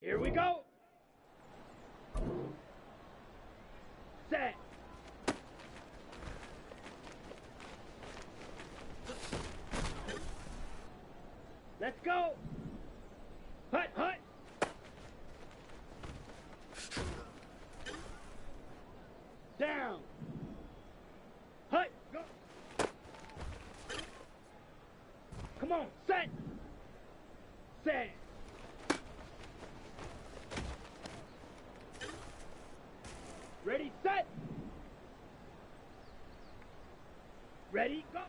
Here we go. Set. Let's go. Hut, hut. Down. Hut, go. Come on, set. Set. Ready, set. Ready, go.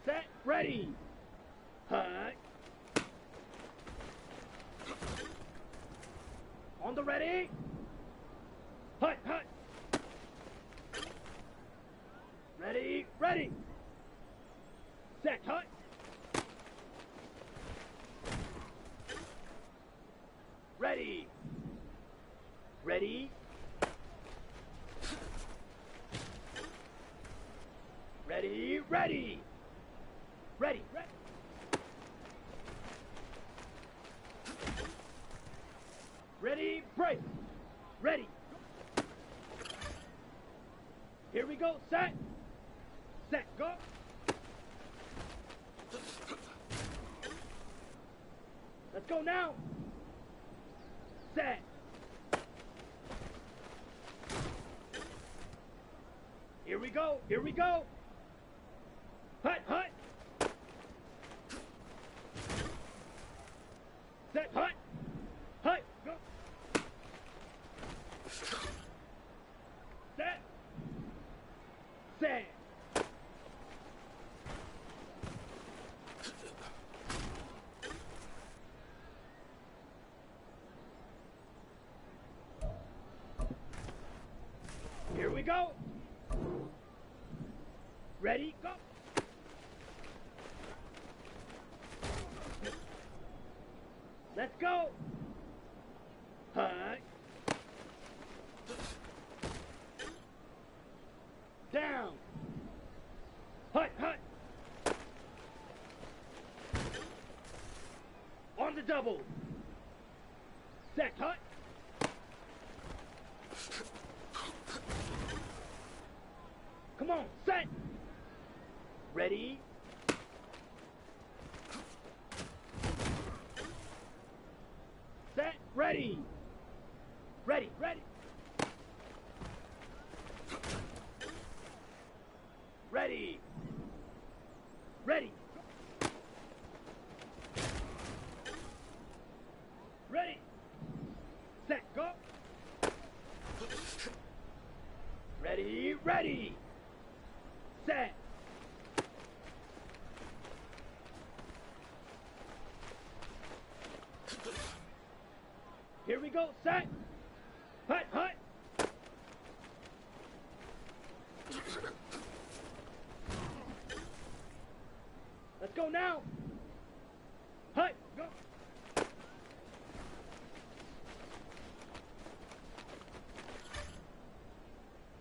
Set, ready. Hut. On the ready. Hut, hut. Ready, ready. Set, hut. Ready. Ready. Ready, ready. Ready, ready. Ready, break. Ready. Here we go, set. Set, go. Let's go now. Set. Here we go, here we go. Hut, hut. Set, hut. Hut, go. Set. Set. Here we go. Ready, go. Let's go. Hut. Down. Hut, hut. On the double. Set, hut. Come on, set. Ready. Set, ready. Ready, ready. Ready. Ready. Ready. Set, go. Ready, ready. Set. Here we go, set. Hut, hut. Let's go now. Hut, go.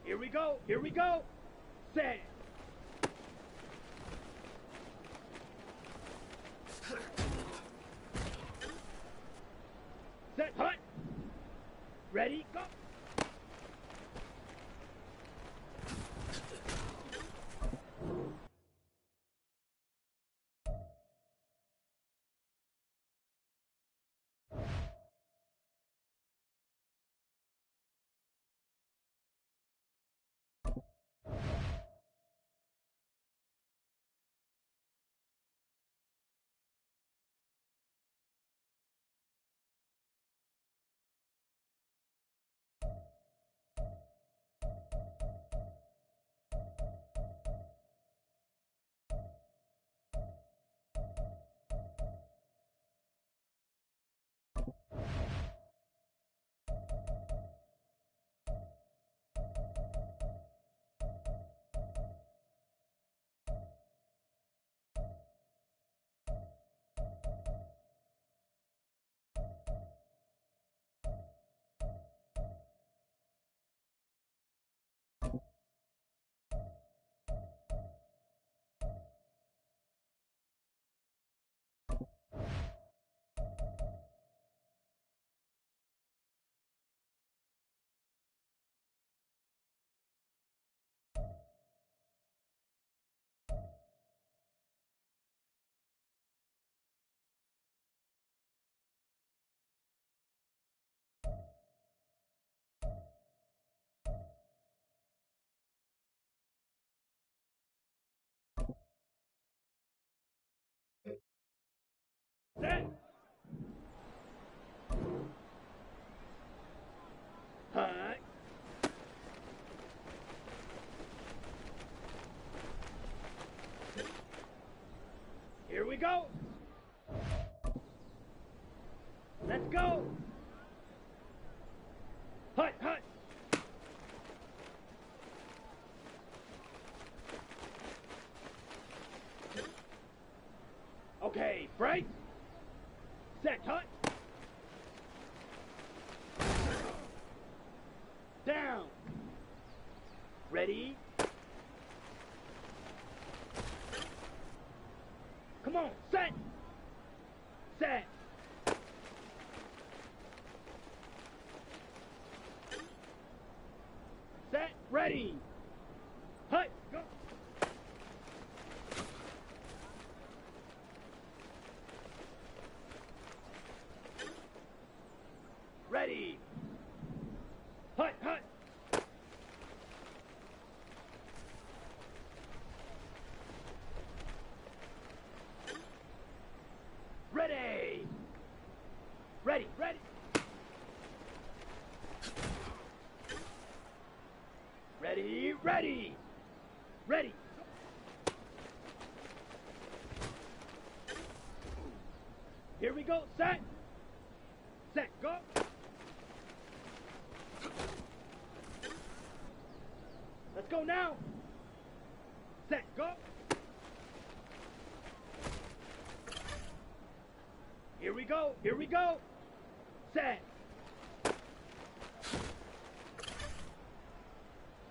Here we go, here we go. Set. Set, hut. Ready, go. we go. Let's go. Hut, hut. Okay, break. Set, hut. Down. Ready. Come on, set. Set. Set, ready. Hut, go. Ready. Hut, hut. Ready. Ready, ready. Ready, ready. Ready. Here we go. Set. Set, go. Let's go now. Set, go. Here we go. Here we go. Set.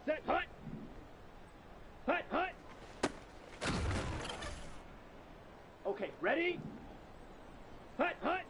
Set, hut. Hut, hut. Okay, ready? Hut, hut.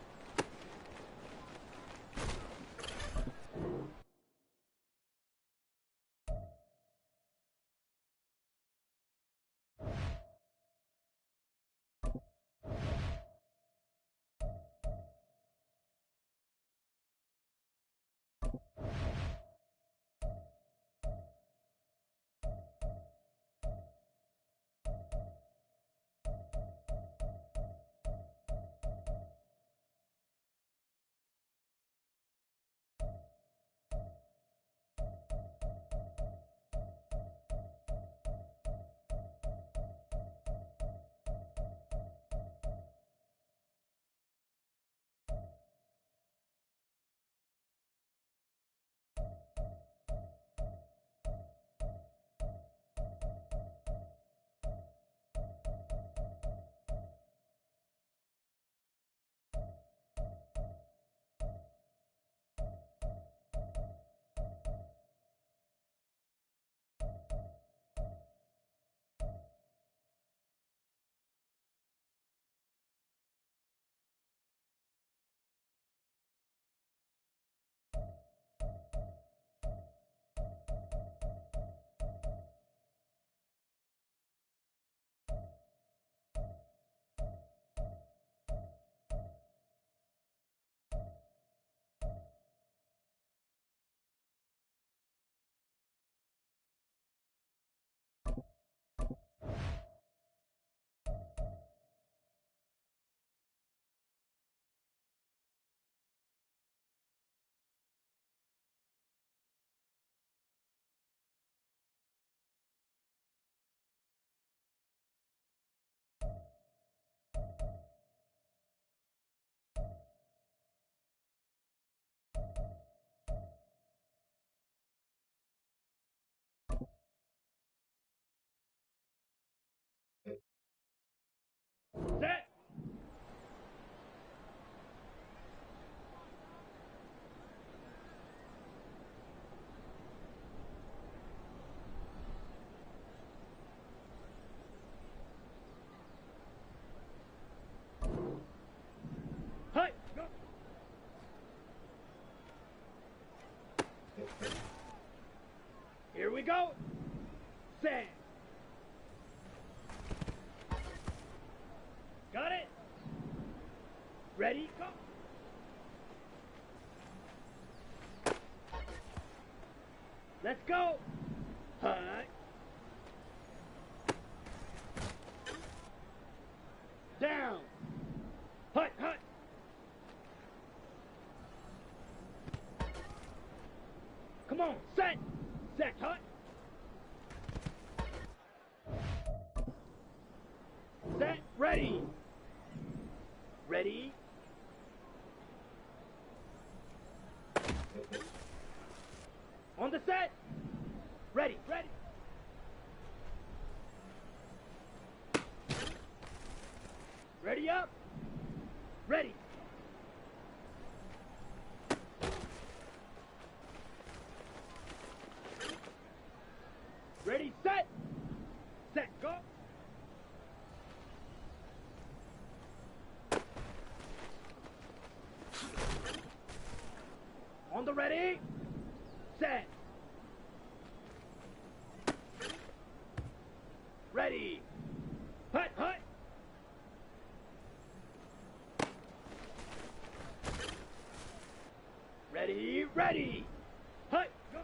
Set. Hut, go. Here we go. Set. Got it? Ready? Go. Let's go. Hut. Down. Hut, hut. Come on, set. Set, hut. Set, ready. Ready? On the set. Ready. Ready. Ready up. Ready. Ready, set. Set, go. On the ready. Set. Ready. Hut, hut. Ready, ready. Hut, go.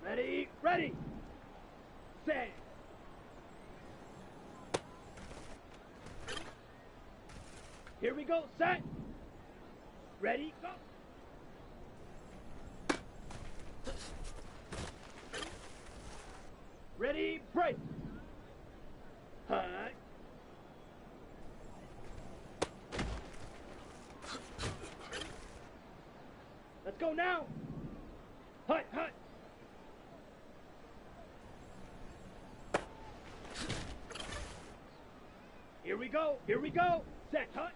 Ready, ready. Set. Here we go, set. Ready, go. Ready, break. Hut. Let's go now. Hut, hut. Here we go, here we go. Set, hut.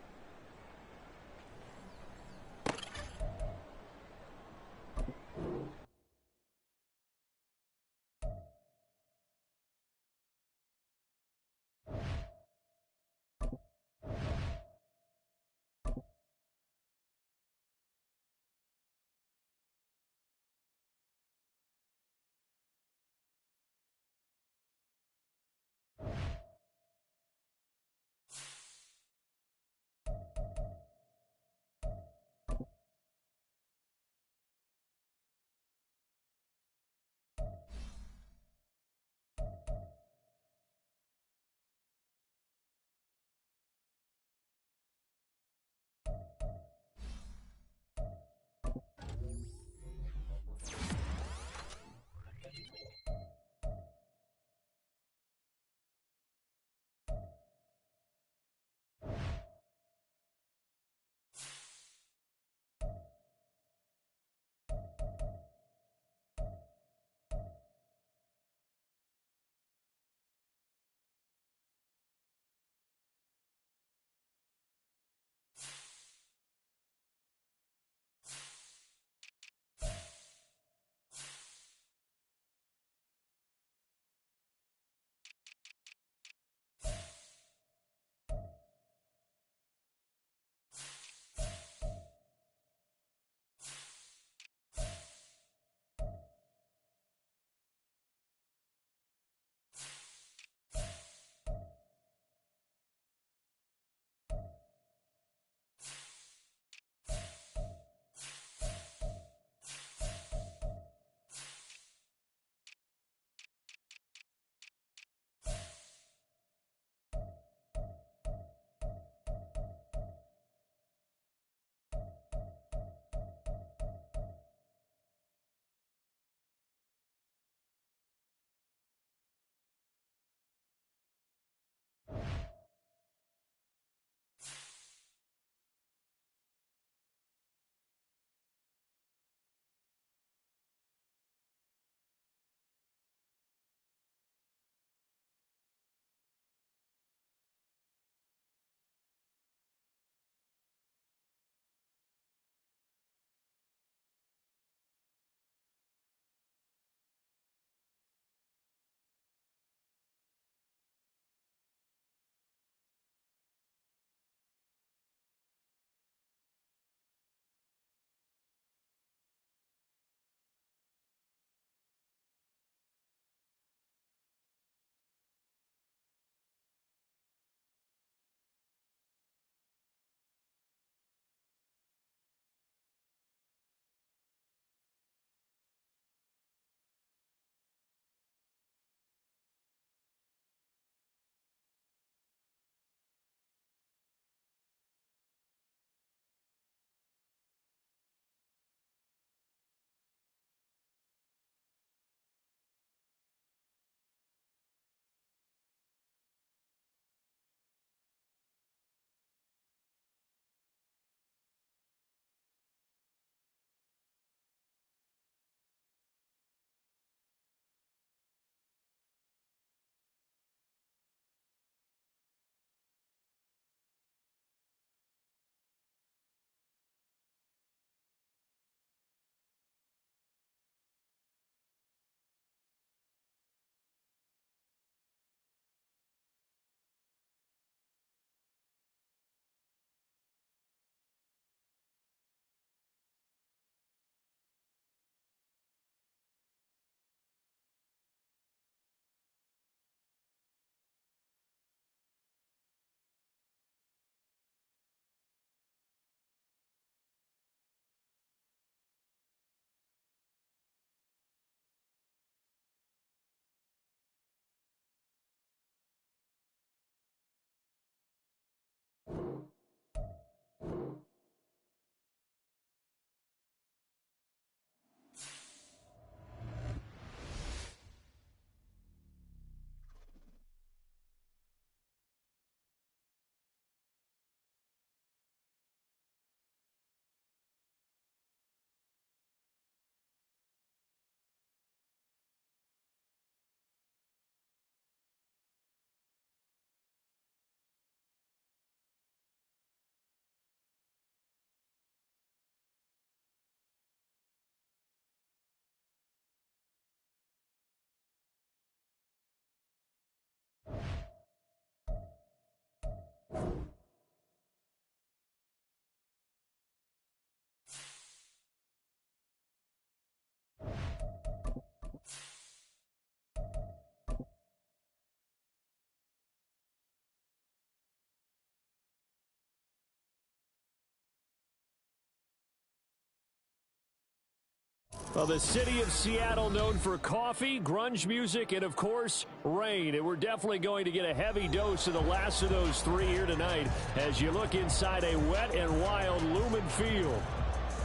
Well, the city of Seattle known for coffee, grunge music, and, of course, rain. And we're definitely going to get a heavy dose of the last of those three here tonight as you look inside a wet and wild Lumen Field.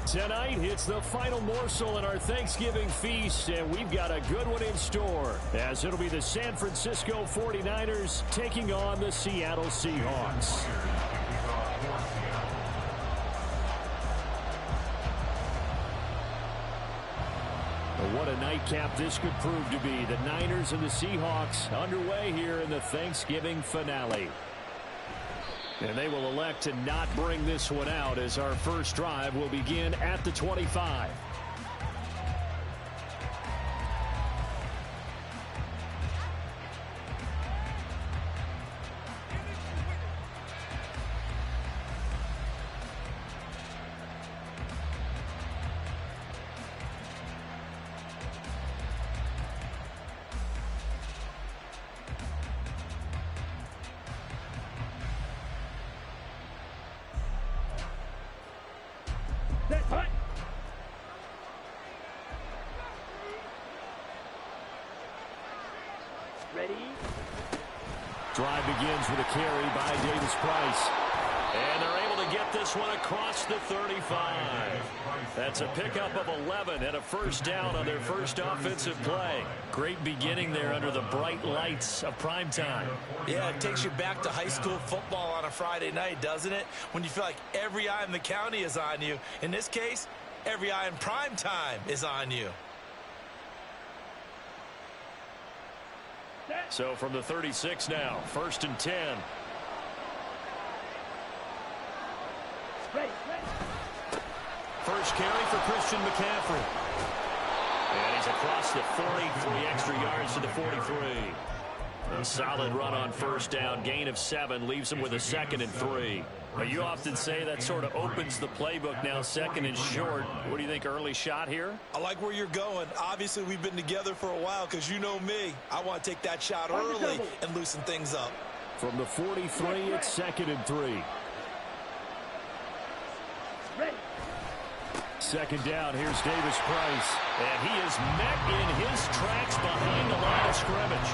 Tonight, it's the final morsel in our Thanksgiving feast, and we've got a good one in store, as it'll be the San Francisco 49ers taking on the Seattle Seahawks. What a nightcap this could prove to be. The Niners and the Seahawks underway here in the Thanksgiving finale. And they will elect to not bring this one out as our first drive will begin at the 25. Ready? Drive begins with a carry by Davis Price. And they're able to get this one across the 35. That's a pickup of 11 and a first down on their first offensive play. Great beginning there under the bright lights of primetime. Yeah, it takes you back to high school football on a Friday night, doesn't it? When you feel like every eye in the county is on you. In this case, every eye in primetime is on you. So from the 36 now, 1st and 10. First carry for Christian McCaffrey. And he's across the 40, 3 extra yards to the 43. A solid run on first down, gain of 7, leaves him with a 2nd and 3. But you often say that sort of opens the playbook now, 2nd and short. What do you think, early shot here? I like where you're going. Obviously, we've been together for a while because you know me. I want to take that shot early and loosen things up. From the 43, it's 2nd and 3. Second down, here's Davis Price. And he is met in his tracks behind the line of scrimmage.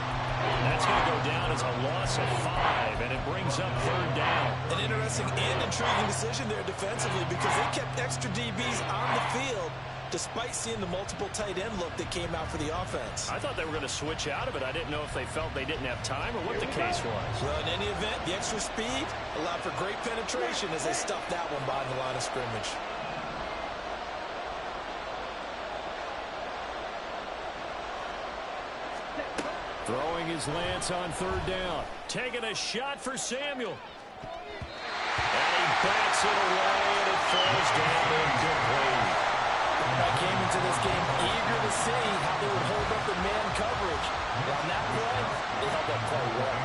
That's going to go down as a loss of 5, and it brings up 3rd down. An interesting and intriguing decision there defensively because they kept extra DBs on the field despite seeing the multiple tight end look that came out for the offense. I thought they were going to switch out of it. I didn't know if they felt they didn't have time or what the case was. Well, in any event, the extra speed allowed for great penetration as they stuffed that one behind the line of scrimmage. Throwing his Lance on 3rd down. Taking a shot for Samuel. And he backs it away, and it falls down incomplete. I came into this game eager to see how they would hold up in man coverage. On that play, they held up quite well.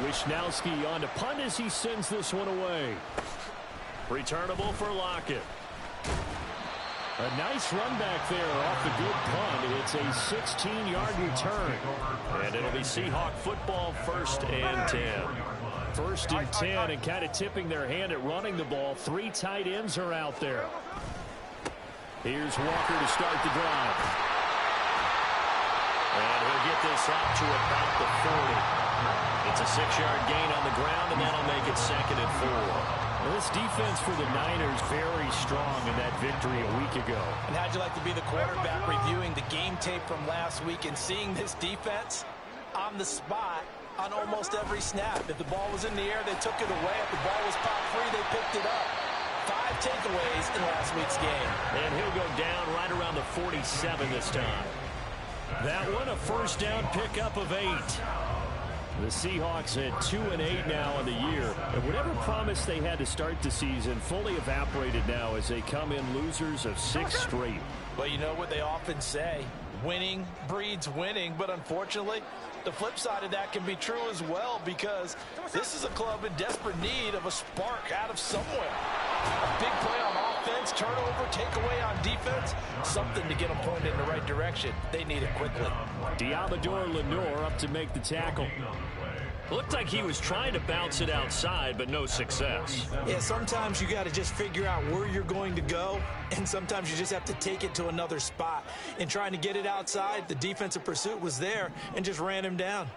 Wishnowski on to punt as he sends this one away. Returnable for Lockett. A nice run back there off the good punt. It's a 16-yard return. And it'll be Seahawk football, 1st and 10. 1st and 10, and kind of tipping their hand at running the ball. 3 tight ends are out there. Here's Walker to start the drive. And he'll get this out to about the 40. It's a 6-yard gain on the ground, and that'll make it 2nd and 4. Well, this defense for the Niners very strong in that victory a week ago. And how'd you like to be the quarterback reviewing the game tape from last week and seeing this defense on the spot on almost every snap? If the ball was in the air, they took it away. If the ball was popped free, they picked it up. 5 takeaways in last week's game. And he'll go down right around the 47 this time. That one, a first down pickup of 8. The Seahawks at 2-8 now in the year. And whatever promise they had to start the season fully evaporated now as they come in losers of 6 straight. Well, you know what they often say, winning breeds winning, but unfortunately, the flip side of that can be true as well because this is a club in desperate need of a spark out of somewhere. A big play on offense, turnover, takeaway on defense, something to get them pointed in the right direction. They need it quickly. Diamador Lenore up to make the tackle. Looked like he was trying to bounce it outside, but no success. Yeah, sometimes you got to just figure out where you're going to go, and sometimes you just have to take it to another spot. In trying to get it outside, the defensive pursuit was there and just ran him down.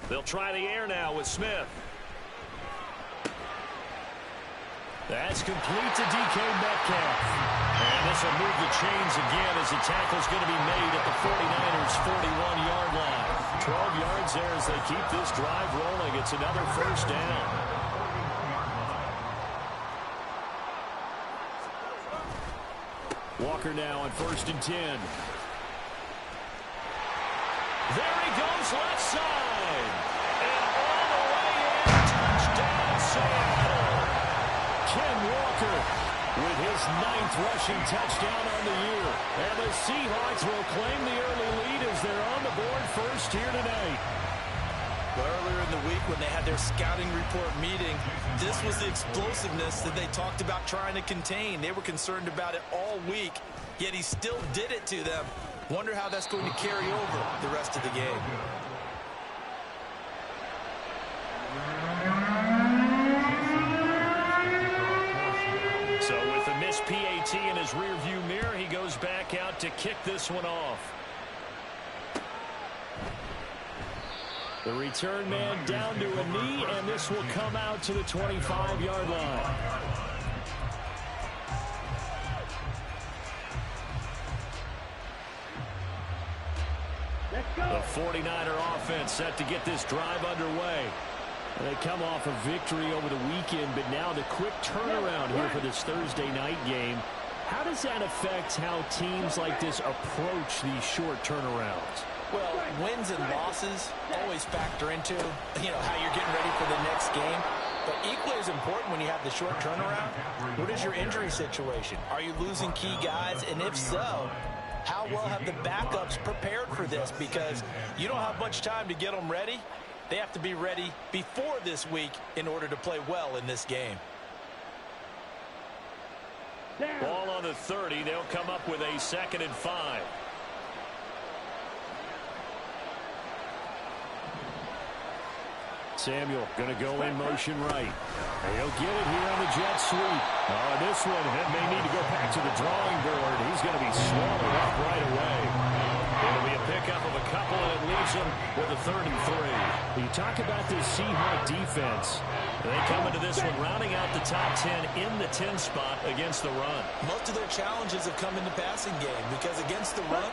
They'll try the air now with Smith. That's complete to DK Metcalf. And this will move the chains again as the tackle's going to be made at the 49ers' 41-yard line. 12 yards there as they keep this drive rolling. It's another first down. Walker now on 1st and 10. There he goes left side. And all the way in. Touchdown Seattle. Ken Walker with his 9th rushing touchdown on the year. And the Seahawks will claim the early lead as they're on the board first here tonight. Well, earlier in the week when they had their scouting report meeting, this was the explosiveness that they talked about trying to contain. They were concerned about it all week, yet he still did it to them. Wonder how that's going to carry over the rest of the game. So with the missed PAT in his rearview mirror, he goes back out to kick this one off. The return man down to a knee, and this will come out to the 25-yard line. The 49er offense set to get this drive underway. And they come off a victory over the weekend, but now the quick turnaround here for this Thursday night game. How does that affect how teams like this approach these short turnarounds? Well, wins and losses always factor into, how you're getting ready for the next game. But equally as important when you have the short turnaround, what is your injury situation? Are you losing key guys? And if so, how well have the backups prepared for this? Because you don't have much time to get them ready. They have to be ready before this week in order to play well in this game. Ball on the 30. They'll come up with a 2nd and 5. Samuel going to go in motion right. He'll get it here on the jet sweep. This one may need to go back to the drawing board. He's going to be swallowed up right away. It'll be a pickup of a couple, and it leaves him with a 3rd and 3. You talk about this Seahawks defense. They come into this one rounding out the top 10 in the 10 spot against the run. Most of their challenges have come in the passing game because against the run,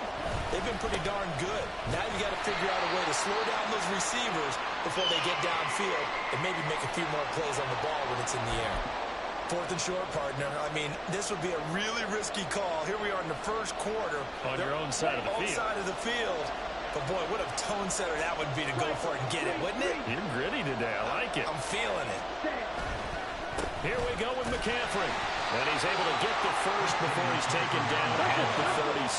they've been pretty darn good. Now you got to figure out a way to slow down those receivers before they get downfield and maybe make a few more plays on the ball when it's in the air. 4th and short, partner. I mean, this would be a really risky call. Here we are in the first quarter. On your own side of the field. Side of the field. But, boy, what a tone setter that would be to go for it and get it, wouldn't it? You're gritty today. I like it. I'm feeling it. Here we go with McCaffrey. And he's able to get the first before he's taken down at the 36.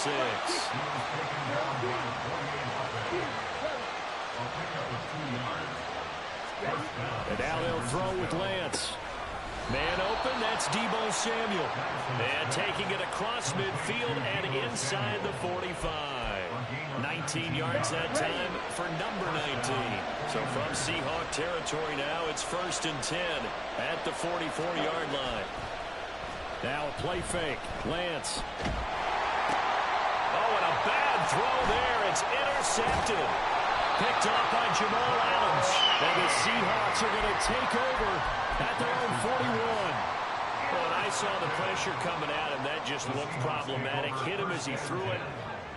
And now they'll throw with Lance. Man open, that's Deebo Samuel. And taking it across midfield and inside the 45. 19 yards that time for number 19. So from Seahawk territory now, it's 1st and 10 at the 44-yard line. Now a play fake. Lance. Oh, and a bad throw there. It's intercepted. Picked off by Jamal Adams. And the Seahawks are going to take over at their own 41. Well, and I saw the pressure coming at him. That just looked problematic. Hit him as he threw it,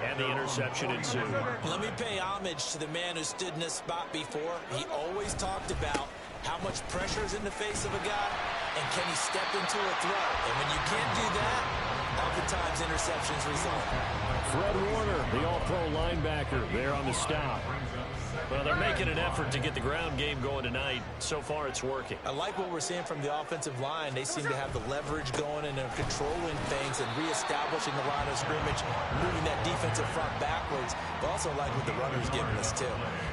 and the interception ensued. Let me pay homage to the man who stood in this spot before. He always talked about how much pressure is in the face of a guy, and can he step into a throw. And when you can't do that, oftentimes interceptions result. Fred Warner, the all-pro linebacker, there on the stop. Well, they're making an effort to get the ground game going tonight. So far, it's working. I like what we're seeing from the offensive line. They seem to have the leverage going and they're controlling things and reestablishing the line of scrimmage, moving that defensive front backwards. But also like what the runner's giving us, too.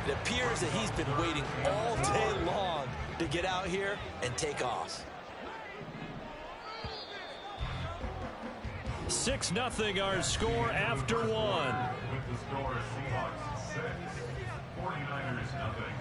It appears that he's been waiting all day long to get out here and take off. 6-0 our score after one. With the score, Seahawks 6, 49ers nothing.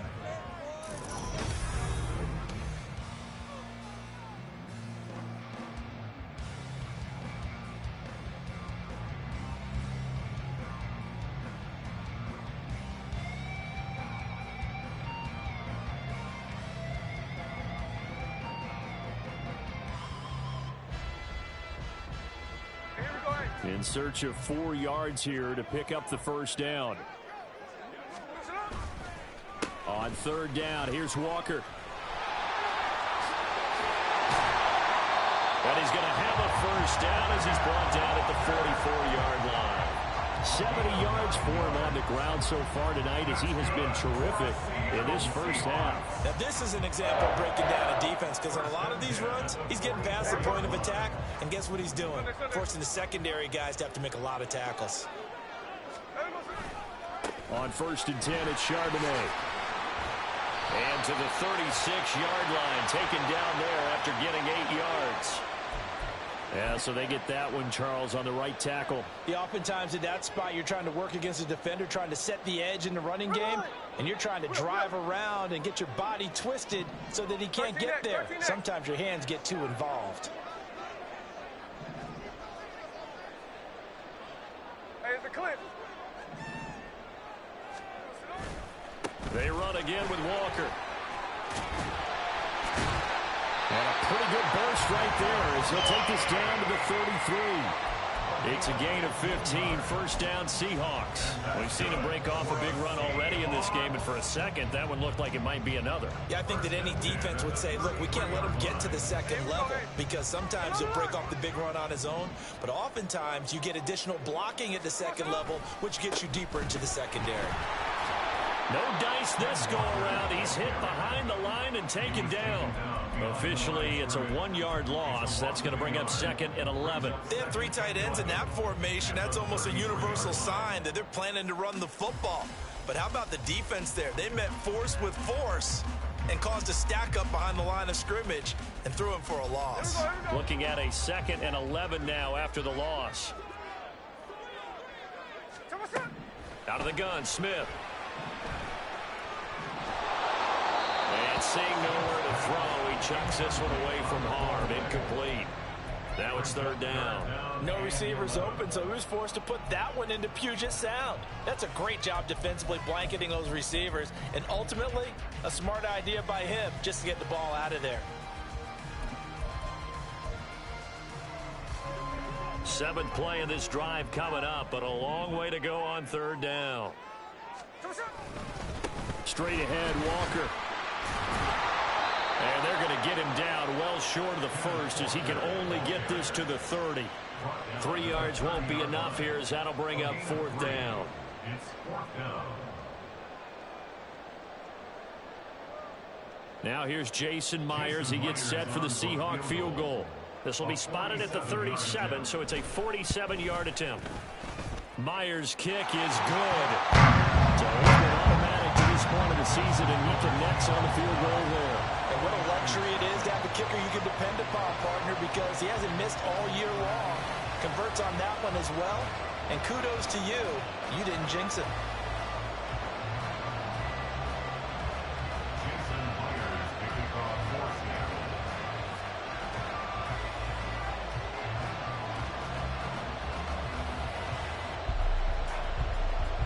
In search of 4 yards here to pick up the first down. On third down, here's Walker. And he's going to have a first down as he's brought down at the 44-yard line. 70 yards for him on the ground so far tonight as he has been terrific in this first half. Now this is an example of breaking down a defense, because on a lot of these runs, he's getting past the point of attack, and guess what he's doing? Forcing the secondary guys to have to make a lot of tackles. On 1st and 10, it's Charbonnet. And to the 36-yard line, taken down there after getting 8 yards. Yeah, so they get that one, Charles, on the right tackle. Yeah, oftentimes in that spot, you're trying to work against a defender, trying to set the edge in the running game, and you're trying to drive around and get your body twisted so that he can't get there. Sometimes your hands get too involved. Hey, the clip. They run again with Walker. And a pretty good burst right there as he'll take this down to the 33. It's a gain of 15, first down Seahawks. We've seen him break off a big run already in this game, and for a second, that one looked like it might be another. Yeah, I think that any defense would say, look, we can't let him get to the second level, because sometimes he'll break off the big run on his own, but oftentimes you get additional blocking at the second level, which gets you deeper into the secondary. No dice this go-around. He's hit behind the line and taken down. Officially, it's a 1-yard loss. That's going to bring up 2nd and 11. They have 3 tight ends in that formation. That's almost a universal sign that they're planning to run the football. But how about the defense there? They met force with force and caused a stack up behind the line of scrimmage and threw him for a loss. Looking at a 2nd and 11 now after the loss. Out of the gun, Smith. And seeing nowhere to throw, he chucks this one away from harm. Incomplete. Now it's 3rd down. No receivers open, so he was forced to put that one into Puget Sound. That's a great job defensively blanketing those receivers, and ultimately, a smart idea by him just to get the ball out of there. 7th play of this drive coming up, but a long way to go on 3rd down. Straight ahead, Walker. And they're going to get him down well short of the first as he can only get this to the 30. 3 yards won't be enough here as that'll bring up 4th down. It's 4th down. Now here's Jason Myers. He gets set for the Seahawk field goal. This will be spotted at the 37, so it's a 47-yard attempt. Myers' kick is good. So it's been automatic to this point of the season, and he connects on the field goal there. And what a luxury it is to have a kicker you can depend upon, partner, because he hasn't missed all year long. Converts on that one as well. And kudos to you. You didn't jinx it. Jason Myers picking off for Seattle.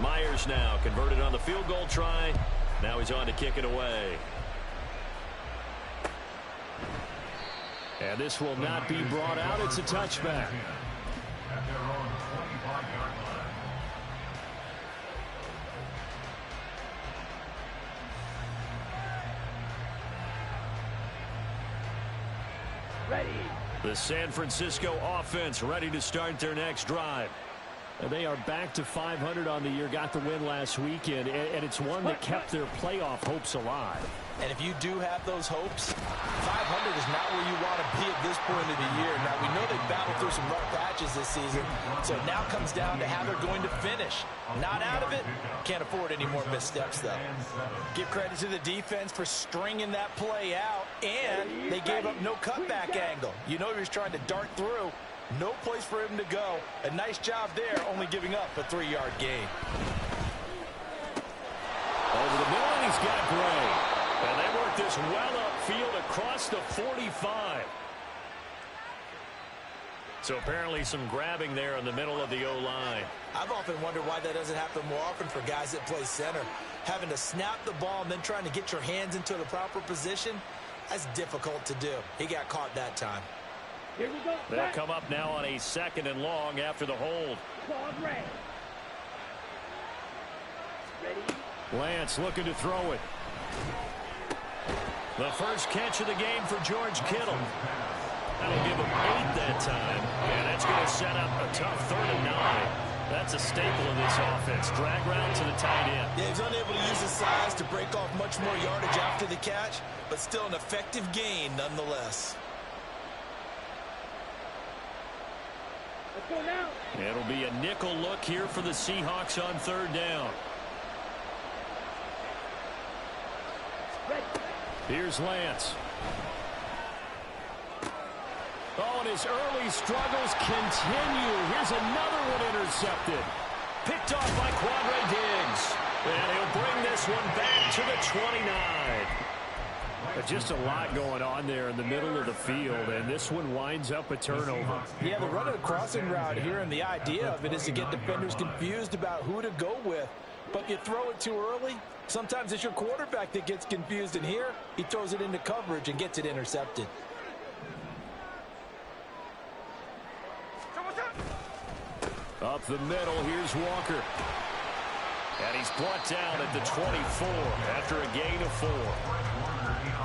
Myers now converted on the field goal try. Now he's on to kick it away. And this will not be brought out. It's a touchback. At their own 25-yard line. Ready. The San Francisco offense ready to start their next drive. They are back to 500 on the year, got the win last weekend, and it's one that kept their playoff hopes alive. And if you do have those hopes, 500 is not where you want to be at this point of the year. Now, we know they've battled through some rough patches this season, so it now comes down to how they're going to finish. Not out of it. Can't afford any more missteps, though. Give credit to the defense for stringing that play out, and they gave up no cutback angle. You know he was trying to dart through, No place for him to go. A nice job there, only giving up a 3-yard gain. Over the middle, and he's got Gray. And they work this well upfield across the 45. So apparently some grabbing there in the middle of the O-line. I've often wondered why that doesn't happen more often for guys that play center. Having to snap the ball and then trying to get your hands into the proper position, that's difficult to do. He got caught that time. Here we go. They'll come up now on a 2nd and long after the hold. Claude Ray. Ready? Lance looking to throw it. The first catch of the game for George Kittle. That'll give him 8 that time, and that's going to set up a tough 3rd and 9. That's a staple of this offense. Drag route to the tight end. Yeah, he's unable to use his size to break off much more yardage after the catch, but still an effective gain nonetheless. Let's go now. It'll be a nickel look here for the Seahawks on 3rd down. Ready. Here's Lance. Oh, and his early struggles continue. Here's another one intercepted. Picked off by Quadre Diggs. And he'll bring this one back to the 29. But just a lot going on there in the middle of the field, and this one winds up a turnover. Yeah, they're running a crossing route here, and the idea of it is to get defenders confused about who to go with. But if you throw it too early, sometimes it's your quarterback that gets confused, and here he throws it into coverage and gets it intercepted. Up the middle, here's Walker. And he's brought down at the 24 after a gain of 4.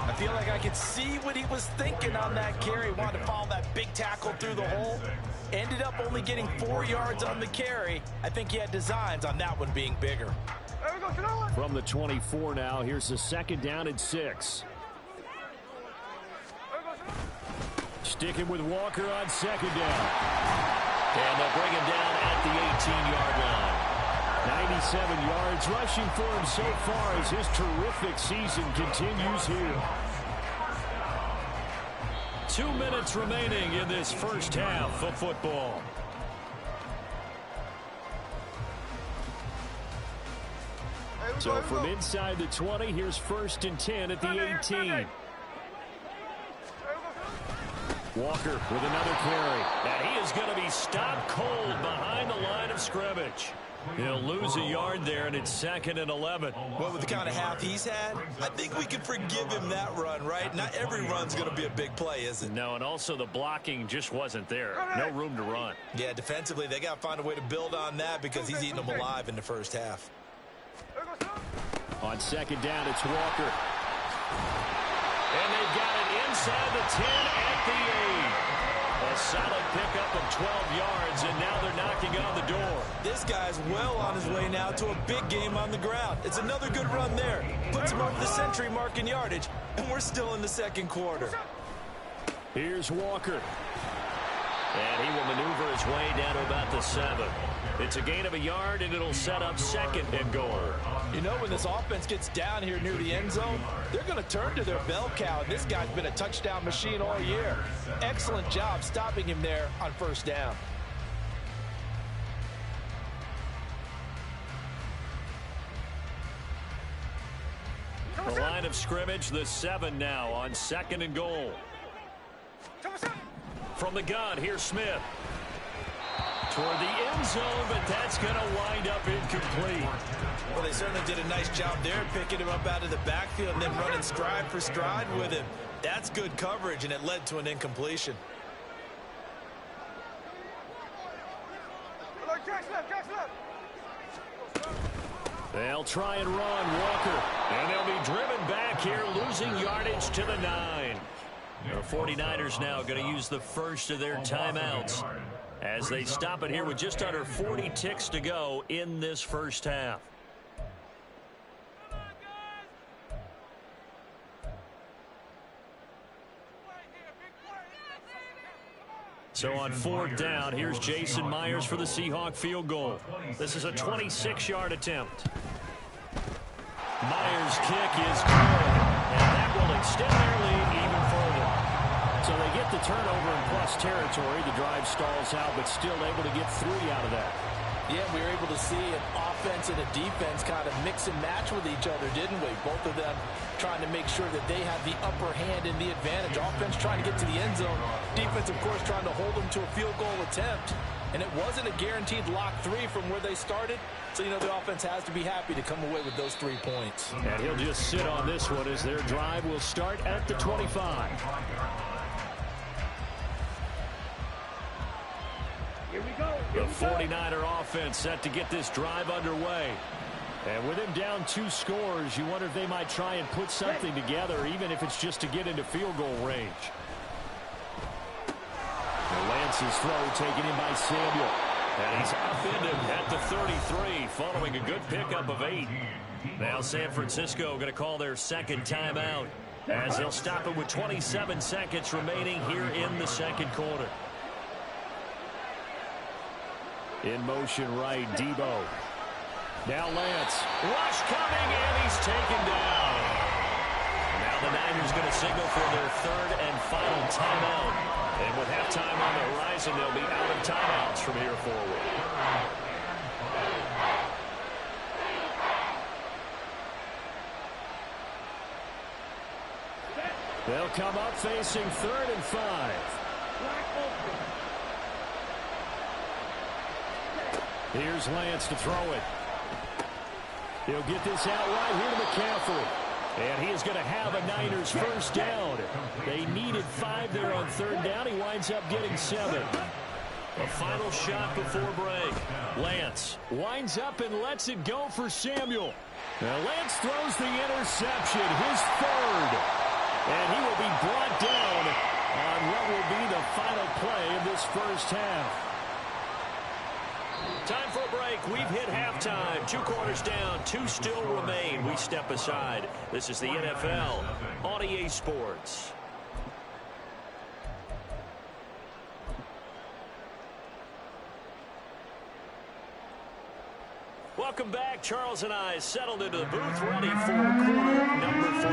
I feel like I could see what he was thinking on that carry. Wanted to follow that big tackle through the hole. Ended up only getting 4 yards on the carry. I think he had designs on that one being bigger. From the 24 now, here's the 2nd down and 6. Sticking with Walker on 2nd down. And they'll bring him down at the 18-yard line. 97 yards rushing for him so far as his terrific season continues here. 2 minutes remaining in this first half of football. So from inside the 20, here's 1st and 10 at the 18. Walker with another carry. And he is going to be stopped cold behind the line of scrimmage. He'll lose a yard there, and it's 2nd and 11. Well, with the kind of half he's had, I think we can forgive him that run, right? Not every run's going to be a big play, is it? No, and also the blocking just wasn't there. No room to run. Yeah, defensively, they got to find a way to build on that because he's eating them alive in the first half. On 2nd down, it's Walker. And they've got it inside the 10 at the 8. A solid pickup of 12 yards, and now they're knocking on the door. This guy's well on his way now to a big game on the ground. It's another good run there. Puts him over the century mark in yardage, and we're still in the 2nd quarter. Here's Walker. And he will maneuver his way down to about the 7. It's a gain of a yard, and it'll set up 2nd and goal. You know, when this offense gets down here near the end zone, they're going to turn to their bell cow. This guy's been a touchdown machine all year. Excellent job stopping him there on 1st down. The line of scrimmage, the 7 now on 2nd and goal. From the gun, here's Smith. Toward the end zone, but that's going to wind up incomplete. Well, they certainly did a nice job there, picking him up out of the backfield and then running stride for stride with him. That's good coverage, and it led to an incompletion. They'll try and run Walker, and they'll be driven back here, losing yardage to the 9. The 49ers now going to use the first of their timeouts as they stop it here with just under 40 ticks to go in this first half. So on 4th down, here's Jason Myers for the Seahawk field goal. This is a 26-yard attempt. Myers' kick is good, and that will extend their lead even further. So they get get the turnover in plus territory. The drive stalls out, but still able to get 3 out of that. Yeah, we were able to see an offense and a defense kind of mix and match with each other, didn't we? Both of them trying to make sure that they have the upper hand and the advantage. Offense trying to get to the end zone. Defense, of course, trying to hold them to a field goal attempt. And it wasn't a guaranteed lock 3 from where they started. So, you know, the offense has to be happy to come away with those 3 points. And he'll just sit on this one as their drive will start at the 25. Here we go. The 49er offense set to get this drive underway. And with him down 2 scores, you wonder if they might try and put something together, even if it's just to get into field goal range. Lance's throw taken in by Samuel. And he's upended at the 33, following a good pickup of 8. Now San Francisco going to call their second timeout, as they'll stop it with 27 seconds remaining here in the second quarter. In motion right, Debo. Now Lance. Rush coming, and he's taken down. Now the Niners going to signal for their third and final timeout. And with halftime on the horizon, they'll be out of timeouts from here forward. They'll come up facing 3rd and 5. Here's Lance to throw it. He'll get this out right here to McCaffrey. And he is going to have a Niners first down. They needed 5 there on 3rd down. He winds up getting 7. A final shot before break. Lance winds up and lets it go for Samuel. Now Lance throws the interception, his 3rd. And he will be brought down on what will be the final play of this first half. Time for a break. We've hit halftime. 2 quarters down. 2 still remain. We step aside. This is the NFL on EA Sports. Welcome back. Charles and I settled into the booth, ready for quarter number 3.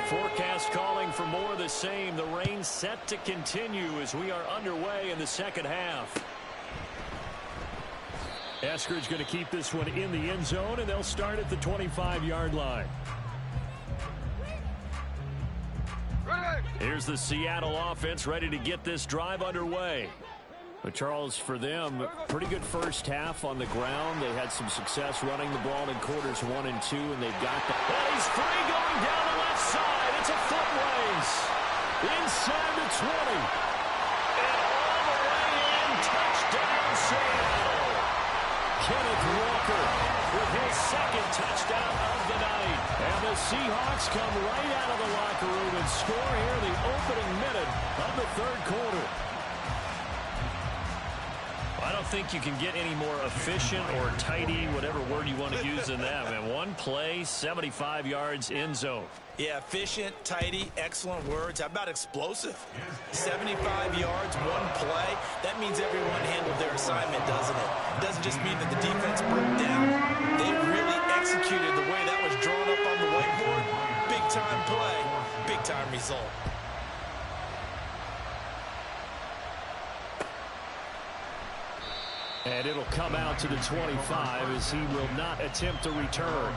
Forecast calling for more of the same. The rain set to continue as we are underway in the second half. Eskridge going to keep this one in the end zone, and they'll start at the 25-yard line. Here's the Seattle offense ready to get this drive underway. But Charles, for them, pretty good first half on the ground. They had some success running the ball in quarters 1 and 2, and they've got that. And he's free going down the left side. It's a foot race. Inside the 20. And all the way in. Touchdown, Seattle. Kenneth Walker with his 2nd touchdown of the night. And the Seahawks come right out of the locker room and score here in the opening minute of the 3rd quarter. I don't think you can get any more efficient or tidy, whatever word you want to use in that. And 1 play, 75 yards, end zone. Yeah, efficient, tidy, excellent words. How about explosive? 75 yards, 1 play. That means everyone handled their assignment, doesn't it? It doesn't just mean that the defense broke down. They really executed the way that was drawn up on the whiteboard. Big-time play, big-time result. And it'll come out to the 25 as he will not attempt a return.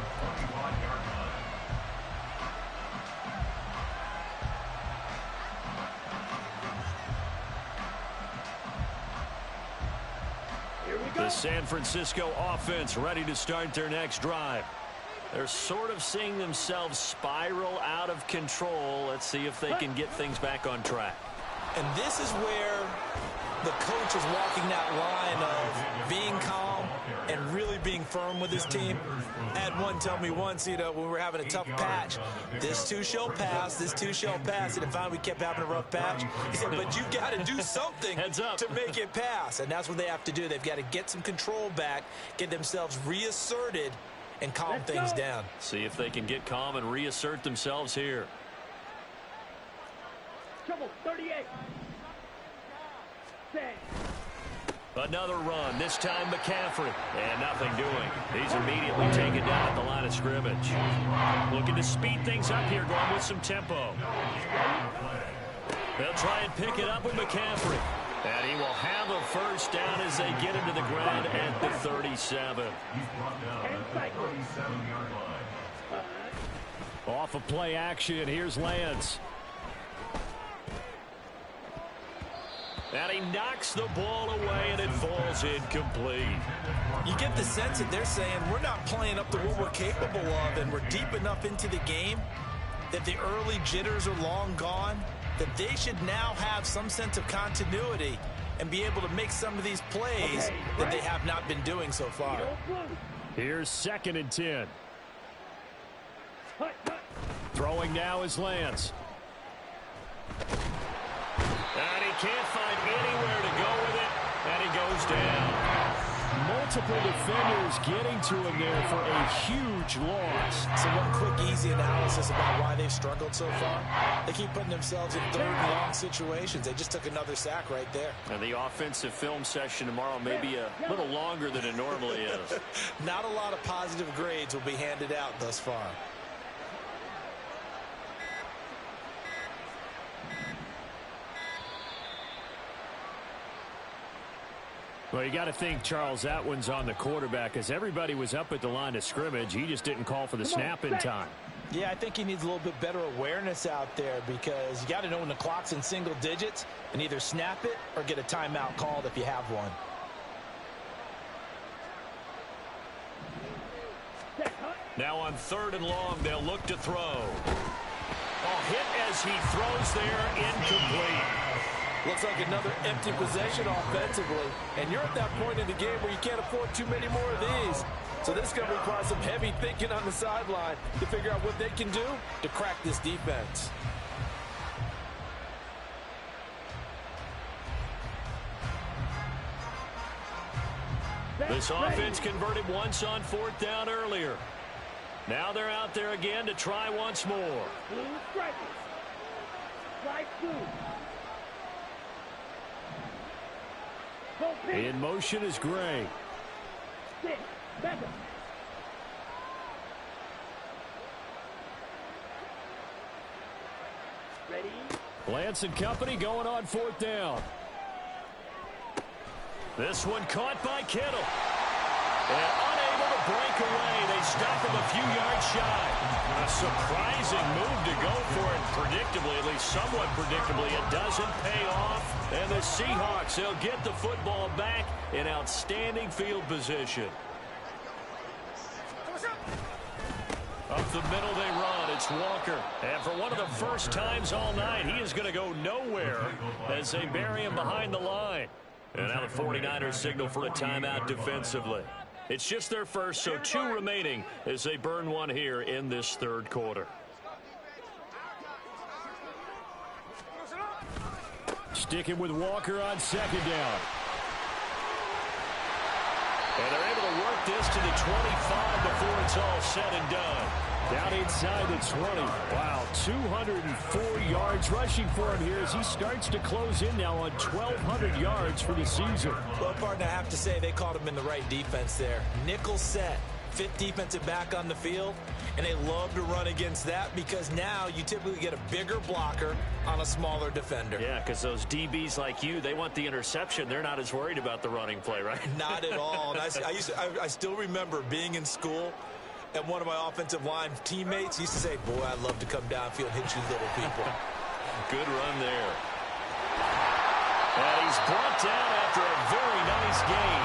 The San Francisco offense ready to start their next drive. They're sort of seeing themselves spiral out of control. Let's see if they can get things back on track. And this is where the coach is walking that line of being calm and really being firm with his team. I had one tell me once, you know, when we were having a tough patch, this too shall pass, this too shall pass. And finally we kept having a rough patch. He said, but you've got to do something to make it pass. And that's what they have to do. They've got to get some control back, get themselves reasserted, and calm things down. See if they can get calm and reassert themselves here. Trouble, 38. Another run, this time McCaffrey, and nothing doing. He's immediately taken down at the line of scrimmage. Looking to speed things up here, going with some tempo. They'll try and pick it up with McCaffrey. And he will have a first down as they get into the ground at the 37. He's brought down at the 37-yard line. Off of play action, here's Lance. And he knocks the ball away, and it falls incomplete. You get the sense that they're saying we're not playing up to what we're capable of, and we're deep enough into the game that the early jitters are long gone, that they should now have some sense of continuity and be able to make some of these plays that they have not been doing so far. Here's 2nd and 10. Throwing now is Lance. And he can't find anywhere to go with it, and he goes down. Multiple defenders getting to him there for a huge loss. So one quick, easy analysis about why they've struggled so far. They keep putting themselves in 3rd and long situations. They just took another sack right there. And the offensive film session tomorrow may be a little longer than it normally is. Not a lot of positive grades will be handed out thus far. Well, you got to think, Charles, that one's on the quarterback, as everybody was up at the line of scrimmage. He just didn't call for the snap in time. Yeah, I think he needs a little bit better awareness out there, because you got to know when the clock's in single digits and either snap it or get a timeout called if you have one. Now on 3rd and long, they'll look to throw. Hit as he throws there, incomplete. Looks like another empty possession offensively, and you're at that point in the game where you can't afford too many more of these. So this is going to require some heavy thinking on the sideline to figure out what they can do to crack this defense. This offense converted once on 4th down earlier. Now they're out there again to try once more. In motion is Gray. Lance and company going on 4th down. This one caught by Kittle. And unable to break away. They stop him a few yards shy. A surprising move to go for it. Predictably, at least somewhat predictably, it doesn't pay off. And the Seahawks, they'll get the football back in outstanding field position. Up the middle they run. It's Walker. And for one of the first times all night, he is going to go nowhere as they bury him behind the line. And now the 49ers signal for a timeout defensively. It's just their first, so 2 remaining as they burn one here in this 3rd quarter. Sticking with Walker on 2nd down. And they're able to work this to the 25 before it's all said and done. Down inside the 20. Wow, 204 yards rushing for him here as he starts to close in now on 1,200 yards for the season. Well, partner, I have to say they caught him in the right defense there. Nickel set, 5th defensive back on the field, and they love to run against that because now you typically get a bigger blocker on a smaller defender. Yeah, because those DBs like you, they want the interception. They're not as worried about the running play, right? Not at all. And I still remember being in school, and one of my offensive line teammates used to say, boy, I'd love to come downfield and hit you little people. Good run there. And he's brought down after a very nice game.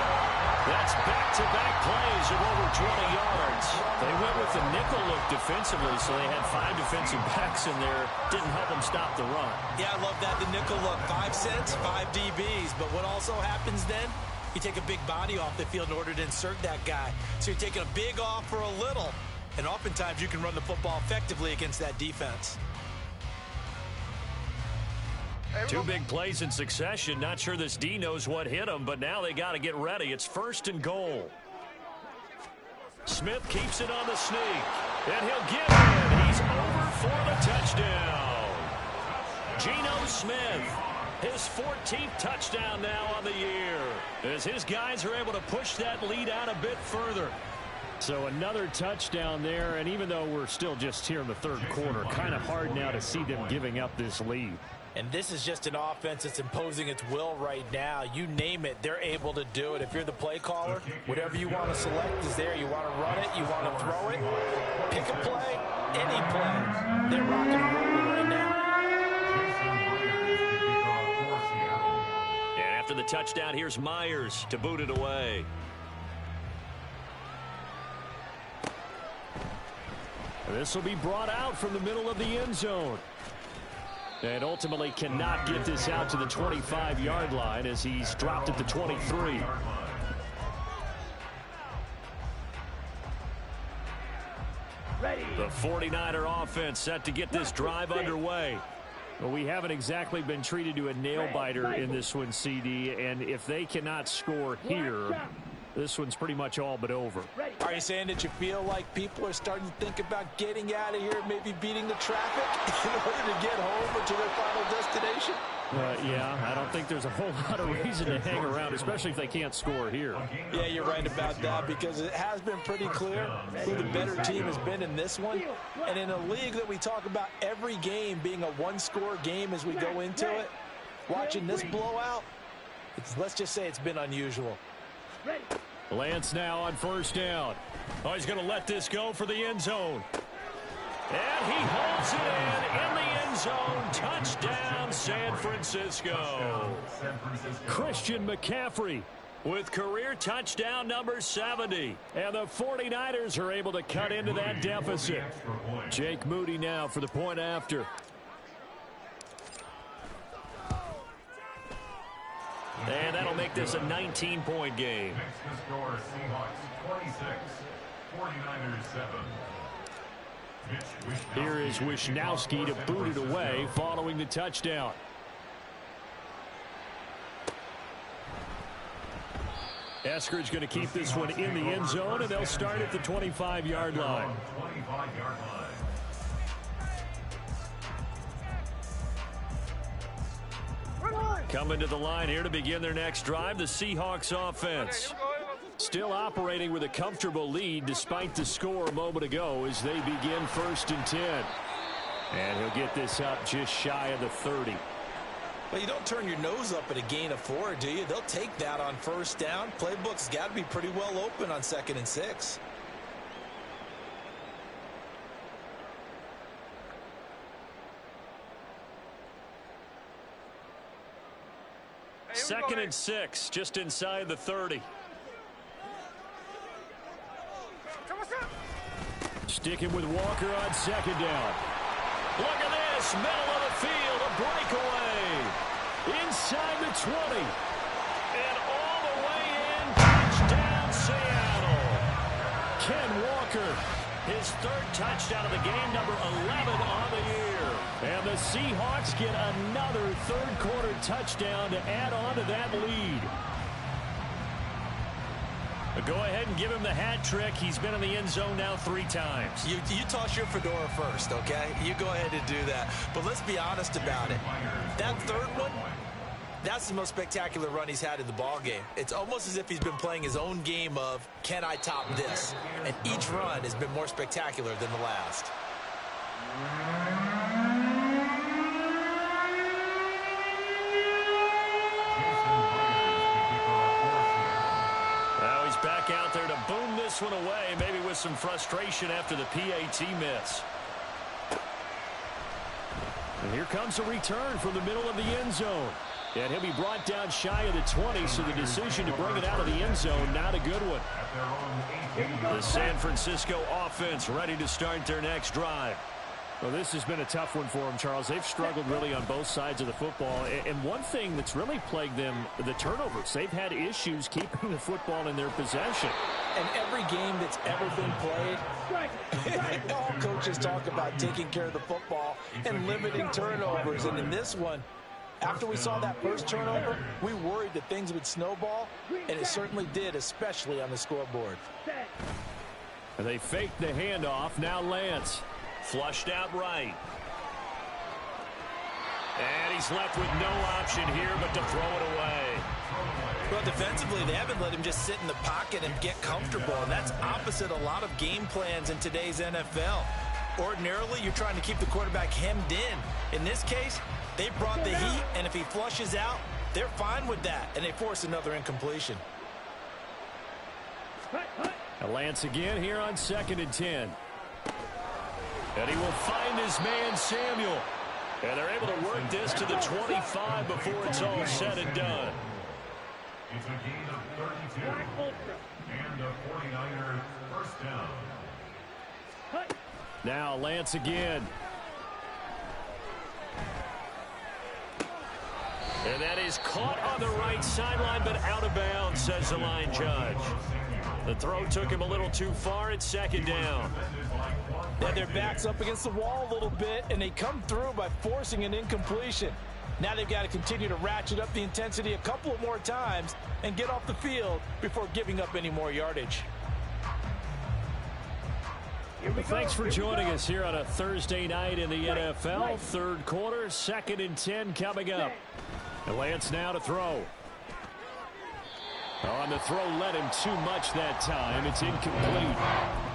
That's back-to-back plays of over 20 yards. They went with the nickel look defensively, so they had 5 defensive backs in there. Didn't help them stop the run. Yeah, I love that, the nickel look. 5 cents, 5 DBs. But what also happens then, you take a big body off the field in order to insert that guy. So you're taking a big off for a little. And oftentimes you can run the football effectively against that defense. 2 big plays in succession. Not sure this D knows what hit him, but now they got to get ready. It's 1st and goal. Smith keeps it on the sneak, and he'll get it. He's over for the touchdown. Geno Smith, his 14th touchdown now on the year, as his guys are able to push that lead out a bit further. So another touchdown there, and even though we're still just here in the 3rd quarter, kind of hard now to see them giving up this lead. And this is just an offense that's imposing its will right now. You name it, they're able to do it. If you're the play caller, whatever you want to select is there. You want to run it, you want to throw it, pick a play, any play. They're rocking and rolling right now. And after the touchdown, here's Myers to boot it away. This will be brought out from the middle of the end zone. And ultimately cannot get this out to the 25-yard line as he's dropped at the 23. Ready. The 49er offense set to get this drive underway. Well, we haven't exactly been treated to a nail-biter in this one, CD, and if they cannot score here, this one's pretty much all but over. Are you saying that you feel like people are starting to think about getting out of here, maybe beating the traffic in order to get home or to their final destination? Yeah, I don't think there's a whole lot of reason to hang around, especially if they can't score here. Yeah, you're right about that because it has been pretty clear who the better team has been in this one. And in a league that we talk about every game being a one-score game as we go into it, watching this blowout, let's just say it's been unusual. Lance now on first down. Oh, he's going to let this go for the end zone. And he holds it in the end zone. Touchdown, San Francisco. Christian McCaffrey with career touchdown number 70. And the 49ers are able to cut into that deficit. Jake Moody now for the point after. And that'll make this a 19-point game. Makes the score Seahawks 26, 49ers 7. Here is Wishnowski to boot it away following the touchdown. Eskridge going to keep this one in the end zone, and they'll start at the 25-yard line. 25-yard line. Coming to the line here to begin their next drive, the Seahawks offense. Still operating with a comfortable lead despite the score a moment ago as they begin 1st and 10. And he'll get this up just shy of the 30. Well, you don't turn your nose up at a gain of 4, do you? They'll take that on first down. Playbook's got to be pretty well open on 2nd and 6. Second and 6, just inside the 30. Sticking with Walker on 2nd down. Look at this, middle of the field, a breakaway. Inside the 20. And all the way in, touchdown Seattle. Ken Walker, his 3rd touchdown of the game, number 11 on the year. And the Seahawks get another 3rd quarter touchdown to add on to that lead. Go ahead and give him the hat trick. He's been in the end zone now 3 times. You toss your fedora first, okay? You go ahead and do that. But let's be honest about it. That 3rd one, that's the most spectacular run he's had in the ball game. It's almost as if he's been playing his own game of, can I top this? And each run has been more spectacular than the last. Now he's back out there to boom this one away, maybe with some frustration after the PAT miss. And here comes a return from the middle of the end zone. And he'll be brought down shy of the 20, so the decision to bring it out of the end zone, not a good one. The San Francisco offense ready to start their next drive. Well, this has been a tough one for them, Charles. They've struggled really on both sides of the football. And one thing that's really plagued them, the turnovers. They've had issues keeping the football in their possession. And every game that's ever been played, all coaches talk about taking care of the football and limiting turnovers. And in this one, after we saw that first turnover, we worried that things would snowball, and it certainly did, especially on the scoreboard. They faked the handoff. Now Lance. Flushed out right. And he's left with no option here but to throw it away. Well, defensively, they haven't let him just sit in the pocket and get comfortable, and that's opposite a lot of game plans in today's NFL. Ordinarily, you're trying to keep the quarterback hemmed in. In this case, they brought the heat, and if he flushes out, they're fine with that, and they force another incompletion. Lance again here on 2nd and 10. And he will find his man, Samuel. And they're able to work this to the 25 before it's all said and done. It's a gain of 32 and a 49er first down. Now Lance again. And that is caught on the right sideline, but out of bounds, says the line judge. The throw took him a little too far. It's 2nd down. Now their back's up against the wall a little bit, and they come through by forcing an incompletion. Now they've got to continue to ratchet up the intensity a couple of more times and get off the field before giving up any more yardage. Thanks for joining us here on a Thursday night in the NFL. Third quarter, 2nd and 10 coming up. And Lance now to throw. On the throw, led him too much that time. It's incomplete.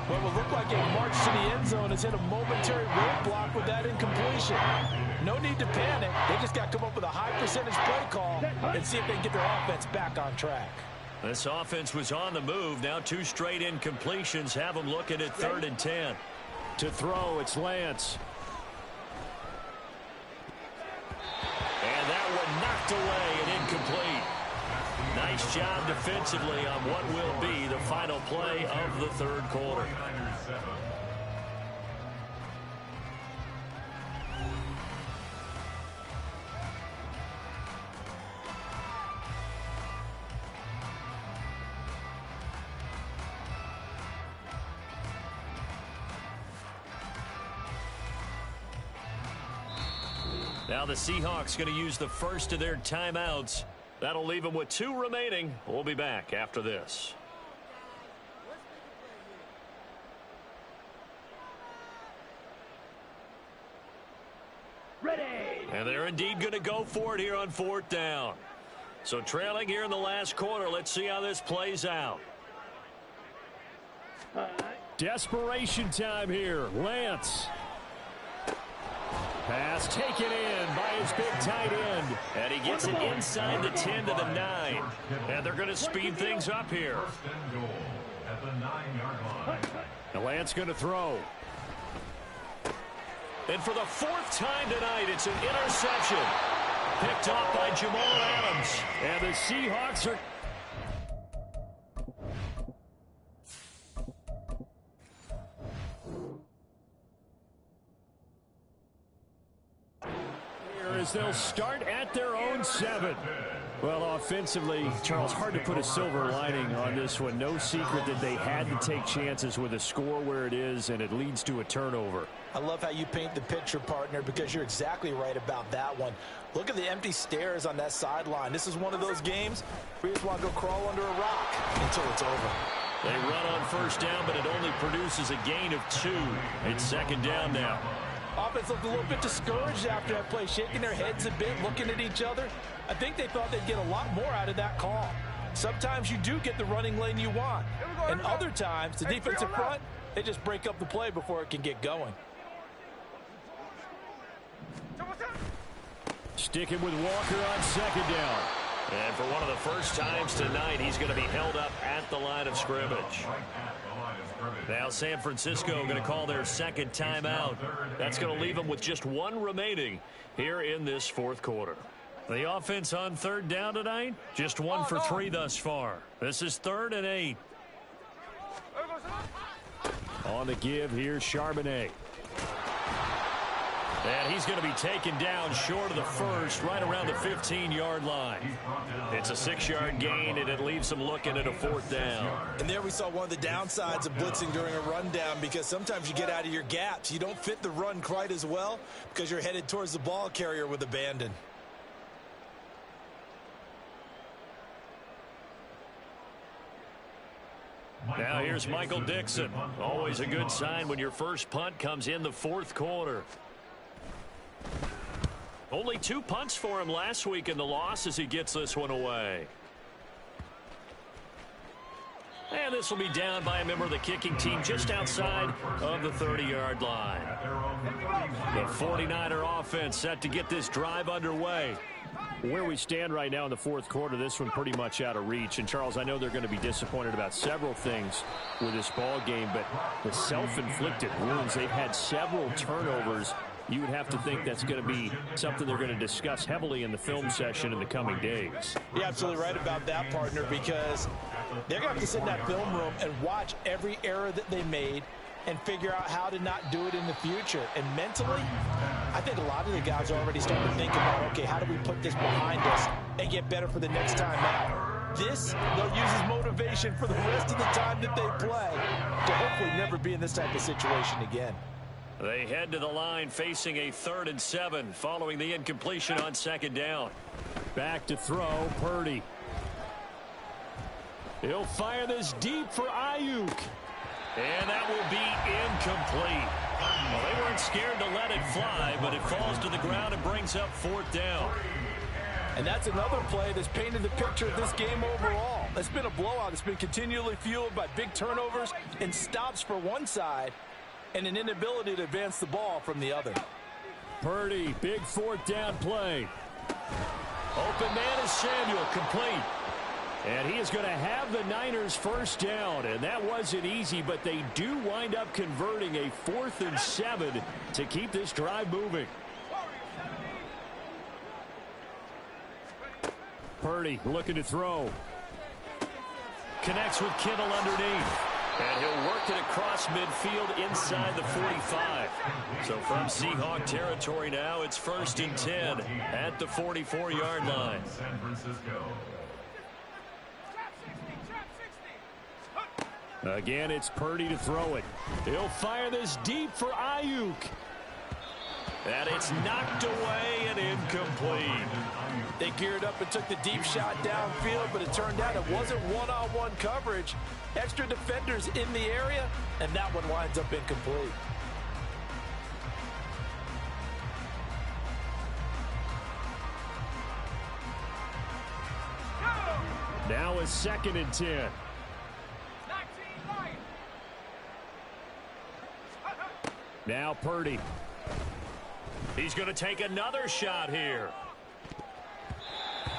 Well, it will look like a march to the end zone has hit a momentary roadblock with that incompletion. No need to panic. They just got to come up with a high percentage play call and see if they can get their offense back on track. This offense was on the move. Now 2 straight incompletions have them looking at 3rd and 10. To throw, it's Lance. And that one knocked away and incomplete. Nice job defensively on what will be the final play of the 3rd quarter. Now the Seahawks going to use the first of their timeouts. That'll leave them with 2 remaining. We'll be back after this. Ready. And they're indeed going to go for it here on 4th down. So trailing here in the last quarter. Let's see how this plays out. Desperation time here. Lance. Pass taken in by his big tight end. And he gets it inside the 10 to the 9. And they're going to speed things up here. First and goal at the 9-yard line. And Lance going to throw. And for the 4th time tonight, it's an interception. Picked off by Jamal Adams. And the Seahawks are... as they'll start at their own 7. Well, offensively, Charles, hard to put a silver lining on this one. No secret that they had to take chances with a score where it is, and it leads to a turnover. I love how you paint the picture, partner, because you're exactly right about that one. Look at the empty stares on that sideline. This is one of those games where you just want to go crawl under a rock until it's over. They run on first down, but it only produces a gain of 2. It's second down now. Offense looked a little bit discouraged after that play, shaking their heads a bit, looking at each other. I think they thought they'd get a lot more out of that call. Sometimes you do get the running lane you want. And other times, the defensive front, they just break up the play before it can get going. Sticking with Walker on second down. And for one of the first times tonight, he's going to be held up at the line of scrimmage. Now San Francisco going to call their second timeout. That's going to leave them with just 1 remaining here in this fourth quarter. The offense on third down tonight, just 1 for 3 thus far. This is 3rd and 8. On the give, here's Charbonnet. And he's going to be taken down short of the first, right around the 15-yard line. It's a 6-yard gain, and it leaves them looking at a 4th down. And there we saw one of the downsides of blitzing during a rundown, because sometimes you get out of your gaps. You don't fit the run quite as well because you're headed towards the ball carrier with abandon. Now here's Michael Dixon. Always a good sign when your first punt comes in the fourth quarter. Only 2 punts for him last week in the loss as he gets this one away. And this will be down by a member of the kicking team just outside of the 30-yard line. The 49er offense set to get this drive underway. Where we stand right now in the fourth quarter, this one pretty much out of reach. And, Charles, I know they're going to be disappointed about several things with this ball game, but the self-inflicted wounds, they've had several turnovers. You would have to think that's going to be something they're going to discuss heavily in the film session in the coming days. You're absolutely right about that, partner, because they're going to have to sit in that film room and watch every error that they made and figure out how to not do it in the future. And mentally, I think a lot of the guys are already starting to think about, okay, how do we put this behind us and get better for the next time out? This, they'll use as motivation for the rest of the time that they play to hopefully never be in this type of situation again. They head to the line facing a 3rd and 7 following the incompletion on 2nd down. Back to throw, Purdy. He'll fire this deep for Ayuk. And that will be incomplete. Well, they weren't scared to let it fly, but it falls to the ground and brings up 4th down. And that's another play that's painted the picture of this game overall. It's been a blowout. It's been continually fueled by big turnovers and stops for one side and an inability to advance the ball from the other. Purdy, big 4th down play. Open man is Samuel, complete. And he is going to have the Niners first down, and that wasn't easy, but they do wind up converting a 4th and 7 to keep this drive moving. Purdy looking to throw. Connects with Kittle underneath. And he'll work it across midfield inside the 45. So from Seahawk territory now, it's 1st and 10 at the 44-yard line. San Francisco. Again, it's Purdy to throw it. He'll fire this deep for Ayuk. And it's knocked away and incomplete. They geared up and took the deep shot downfield, but it turned out it wasn't one-on-one coverage. Extra defenders in the area, and that one winds up incomplete. Now a 2nd and 10. Now Purdy. He's going to take another shot here.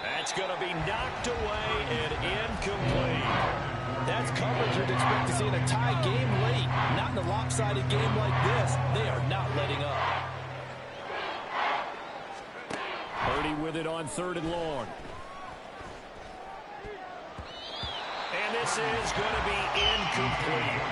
That's going to be knocked away and incomplete. That's coverage you'd expect to see in a tie game late. Not in a lopsided game like this. They are not letting up. Purdy with it on 3rd and long. And this is going to be incomplete.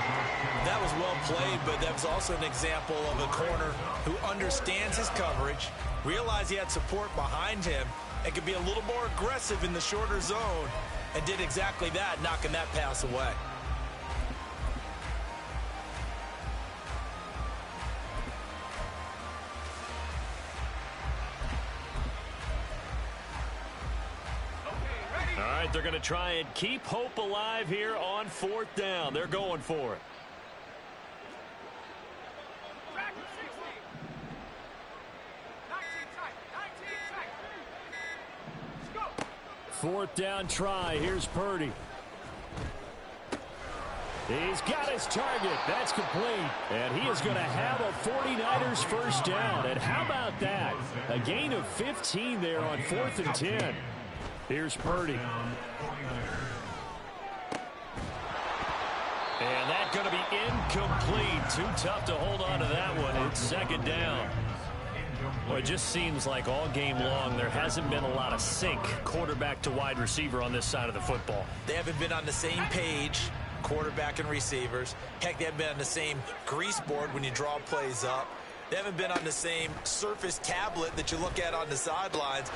That was well played, but that was also an example of a corner who understands his coverage, realized he had support behind him, and could be a little more aggressive in the shorter zone, and did exactly that, knocking that pass away. All right, they're going to try and keep hope alive here on 4th down. They're going for it. 4th down try. Here's Purdy. He's got his target. That's complete. And he is going to have a 49ers first down. And how about that? A gain of 15 there on 4th and 10. Here's Purdy. And that's going to be incomplete. Too tough to hold on to that one. It's 2nd down. Well, it just seems like all game long there hasn't been a lot of sync quarterback to wide receiver on this side of the football. They haven't been on the same page, quarterback and receivers. Heck, they haven't been on the same grease board when you draw plays up. They haven't been on the same surface tablet that you look at on the sidelines.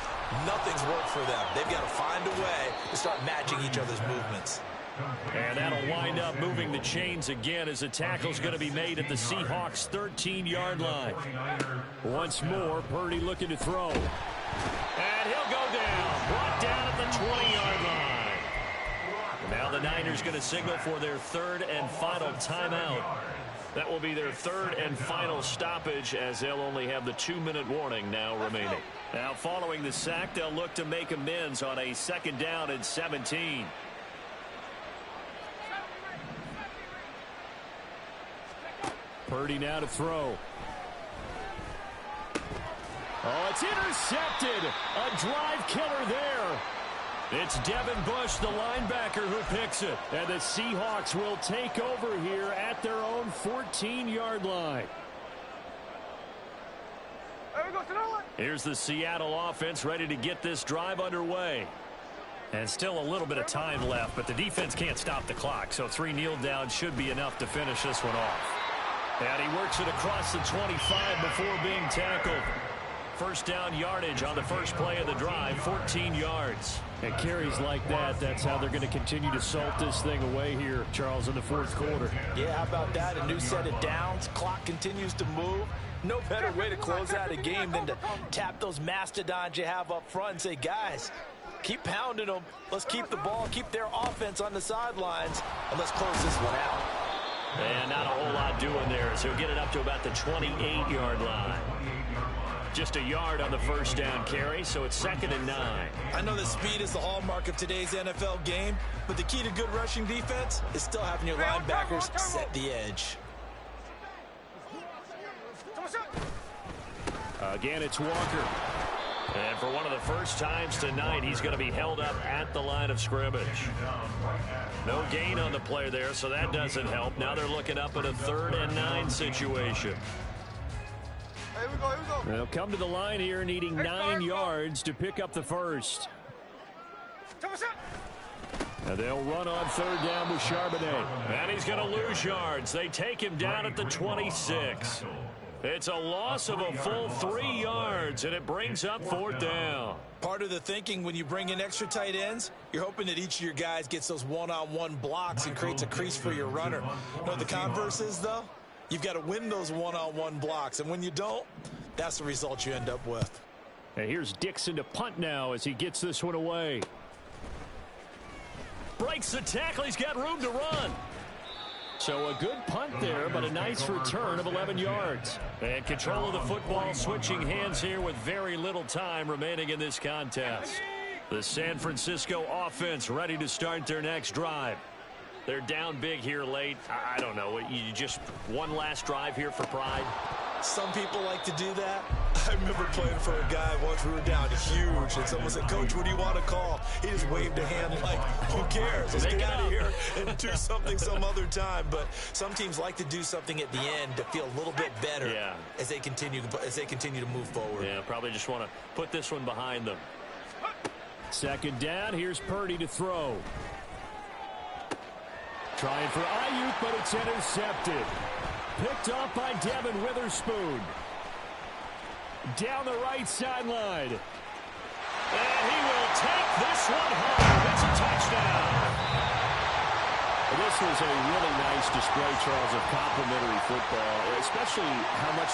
Nothing's worked for them. They've got to find a way to start matching each other's movements. And that'll wind up moving the chains again as the tackle's going to be made at the Seahawks' 13-yard line. Once more, Purdy looking to throw. And he'll go down. Brought down at the 20-yard line. Now the Niners going to signal for their 3rd and final timeout. That will be their 3rd and final stoppage as they'll only have the 2-minute warning now remaining. Now following the sack, they'll look to make amends on a 2nd down and 17. Purdy now to throw. Oh, it's intercepted. A drive killer there. It's Devin Bush, the linebacker, who picks it. And the Seahawks will take over here at their own 14-yard line. Here's the Seattle offense ready to get this drive underway. And still a little bit of time left, but the defense can't stop the clock, so 3 kneel downs should be enough to finish this one off. And he works it across the 25 before being tackled. First down yardage on the first play of the drive, 14 yards. And carries like that, that's how they're going to continue to salt this thing away here, Charles, in the fourth quarter. Yeah, how about that? A new set of downs. Clock continues to move. No better way to close out a game than to tap those mastodons you have up front and say, guys, keep pounding them. Let's keep the ball, keep their offense on the sidelines, and let's close this one out. And not a whole lot doing there, so he'll get it up to about the 28-yard line. Just a yard on the first down carry, so it's 2nd and 9. I know that speed is the hallmark of today's NFL game, but the key to good rushing defense is still having your linebackers set the edge. Again, it's Walker. And for one of the first times tonight, he's going to be held up at the line of scrimmage. No gain on the play there, so that doesn't help. Now they're looking up at a 3rd and 9 situation. They'll come to the line here needing 9 yards to pick up the first. And they'll run on 3rd down with Charbonnet. And he's going to lose yards. They take him down at the 26. It's a loss of a full 3 yards, and it brings up 4th down. Part of the thinking when you bring in extra tight ends, you're hoping that each of your guys gets those one-on-one blocks and creates a crease for your runner. You know what the converse is, though? You've got to win those one-on-one blocks, and when you don't, that's the result you end up with. And here's Dixon to punt now as he gets this one away. Breaks the tackle. He's got room to run. So a good punt there, but a nice return of 11 yards. And control of the football switching hands here with very little time remaining in this contest. The San Francisco offense ready to start their next drive. They're down big here late. I don't know. You just one last drive here for pride. Some people like to do that. I remember playing for a guy once we were down huge, and someone said, "Coach, what do you want to call?" He just waved a hand like, who cares? Let's get out of here and do something some other time. But some teams like to do something at the end to feel a little bit better as they continue to move forward. Yeah, probably just want to put this one behind them. 2nd down. Here's Purdy to throw. Trying for Ayuk, but it's intercepted. Picked off by Devin Witherspoon. Down the right sideline. And he will take this one home. It's a touchdown. This was a really nice display, Charles, of complimentary football, especially how much